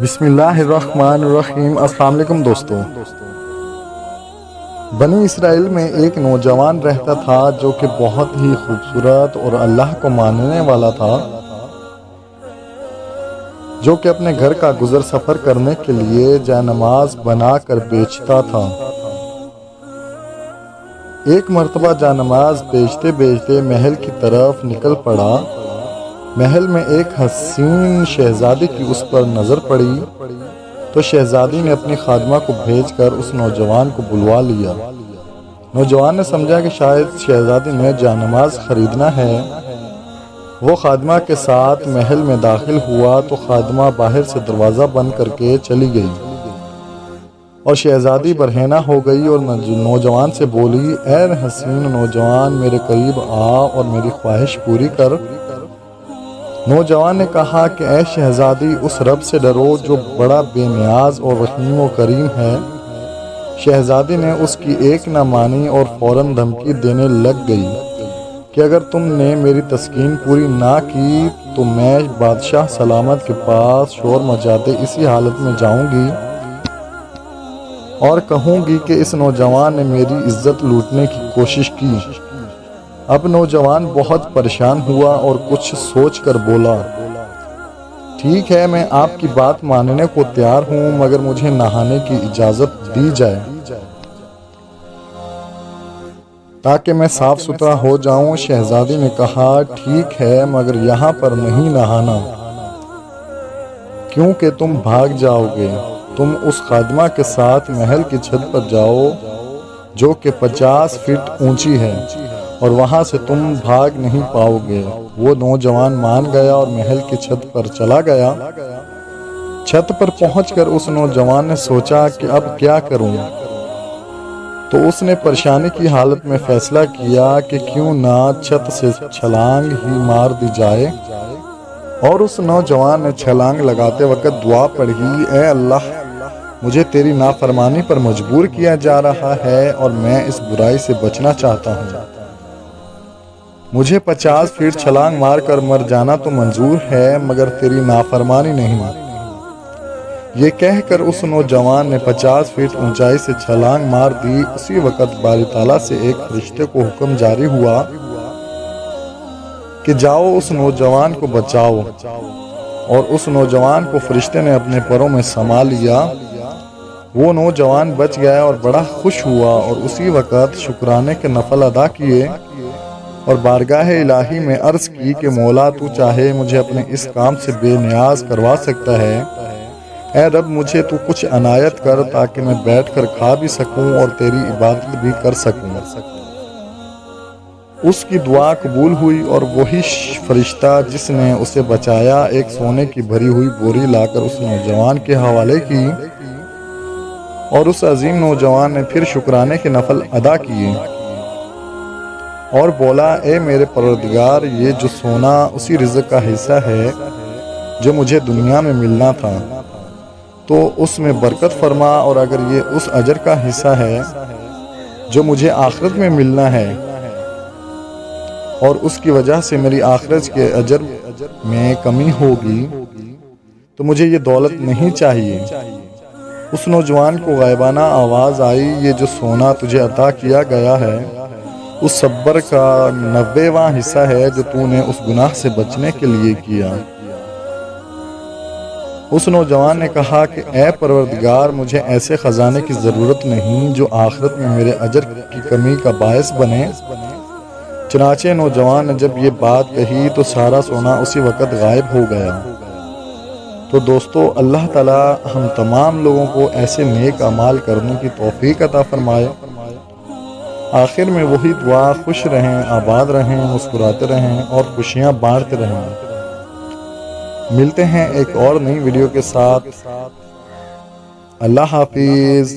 بسم اللہ الرحمن الرحیم۔ السلام علیکم دوستو۔ بنی اسرائیل میں ایک نوجوان رہتا تھا جو کہ بہت ہی خوبصورت اور اللہ کو ماننے والا تھا، جو کہ اپنے گھر کا گزر سفر کرنے کے لیے جائے نماز بنا کر بیچتا تھا۔ ایک مرتبہ جائے نماز بیچتے بیچتے محل کی طرف نکل پڑا۔ محل میں ایک حسین شہزادی کی اس پر نظر پڑی تو شہزادی نے اپنی خادمہ کو بھیج کر اس نوجوان کو بلوا لیا۔ نوجوان نے سمجھا کہ شاید شہزادی نے جائے نماز خریدنا ہے۔ وہ خادمہ کے ساتھ محل میں داخل ہوا تو خادمہ باہر سے دروازہ بند کر کے چلی گئی اور شہزادی برہنہ ہو گئی اور نوجوان سے بولی، اے حسین نوجوان، میرے قریب آ اور میری خواہش پوری کر۔ نوجوان نے کہا کہ اے شہزادی، اس رب سے ڈرو جو بڑا بے نیاز اور رحیم و کریم ہے۔ شہزادی نے اس کی ایک نہ مانی اور فوراً دھمکی دینے لگ گئی کہ اگر تم نے میری تسکین پوری نہ کی تو میں بادشاہ سلامت کے پاس شور مچاتے اسی حالت میں جاؤں گی اور کہوں گی کہ اس نوجوان نے میری عزت لوٹنے کی کوشش کی۔ اب نوجوان بہت پریشان ہوا اور کچھ سوچ کر بولا، ٹھیک ہے، میں آپ کی بات ماننے کو تیار ہوں، مگر مجھے نہانے کی اجازت دی جائے تاکہ میں صاف ستھرا ہو جاؤں۔ شہزادی نے کہا، ٹھیک ہے، مگر یہاں پر نہیں نہانا کیونکہ تم بھاگ جاؤ گے۔ تم اس خادمہ کے ساتھ محل کی چھت پر جاؤ جو کہ 50 فٹ اونچی ہے اور وہاں سے تم بھاگ نہیں پاؤ گے۔ وہ نوجوان مان گیا اور محل کی چھت پر چلا گیا۔ چھت پر پہنچ کر اس نوجوان نے سوچا کہ اب کیا کروں، تو اس نے پریشانی کی حالت میں فیصلہ کیا کہ کیوں نہ چھت سے چھلانگ ہی مار دی جائے، اور اس نوجوان نے چھلانگ لگاتے وقت دعا پڑھی، اے اللہ، مجھے تیری نافرمانی پر مجبور کیا جا رہا ہے اور میں اس برائی سے بچنا چاہتا ہوں۔ مجھے 50 فٹ چھلانگ مار کر مر جانا تو منظور ہے مگر تیری نافرمانی نہیں۔ یہ کہہ کر اس نوجوان نے 50 فٹ اونچائی سے چھلانگ مار دی۔ اسی وقت باری تعالیٰ سے ایک فرشتے کو حکم جاری ہوا کہ جاؤ اس نوجوان کو بچاؤ، اور اس نوجوان کو فرشتے نے اپنے پروں میں سما لیا۔ وہ نوجوان بچ گیا اور بڑا خوش ہوا اور اسی وقت شکرانے کے نفل ادا کیے اور بارگاہ الہی میں عرض کی کہ مولا، تو چاہے مجھے اپنے اس کام سے بے نیاز کروا سکتا ہے۔ اے رب، مجھے تو کچھ عنایت کر تاکہ میں بیٹھ کر کھا بھی سکوں اور تیری عبادت بھی کر سکوں۔ اس کی دعا قبول ہوئی اور وہی فرشتہ جس نے اسے بچایا ایک سونے کی بھری ہوئی بوری لا کر اس نوجوان کے حوالے کی، اور اس عظیم نوجوان نے پھر شکرانے کے نفل ادا کیے اور بولا، اے میرے پروردگار، یہ جو سونا اسی رزق کا حصہ ہے جو مجھے دنیا میں ملنا تھا، تو اس میں برکت فرما، اور اگر یہ اس اجر کا حصہ ہے جو مجھے آخرت میں ملنا ہے اور اس کی وجہ سے میری آخرت کے اجر میں کمی ہوگی تو مجھے یہ دولت نہیں چاہیے۔ اس نوجوان کو غائبانہ آواز آئی، یہ جو سونا تجھے عطا کیا گیا ہے اس صبر کا 90واں حصہ ہے جو تو نے اس گناہ سے بچنے کے لیے کیا۔ اس نوجوان نے کہا کہ اے پروردگار، مجھے ایسے خزانے کی ضرورت نہیں جو آخرت میں میرے اجر کی کمی کا باعث بنے۔ چنانچہ نوجوان نے جب یہ بات کہی تو سارا سونا اسی وقت غائب ہو گیا۔ تو دوستو، اللہ تعالیٰ ہم تمام لوگوں کو ایسے نیک اعمال کرنے کی توفیق عطا فرمائے۔ آخر میں وہی دعا، خوش رہیں، آباد رہیں، مسکراتے رہیں اور خوشیاں بانٹتے رہیں۔ ملتے ہیں ایک اور نئی ویڈیو کے ساتھ۔ اللہ حافظ۔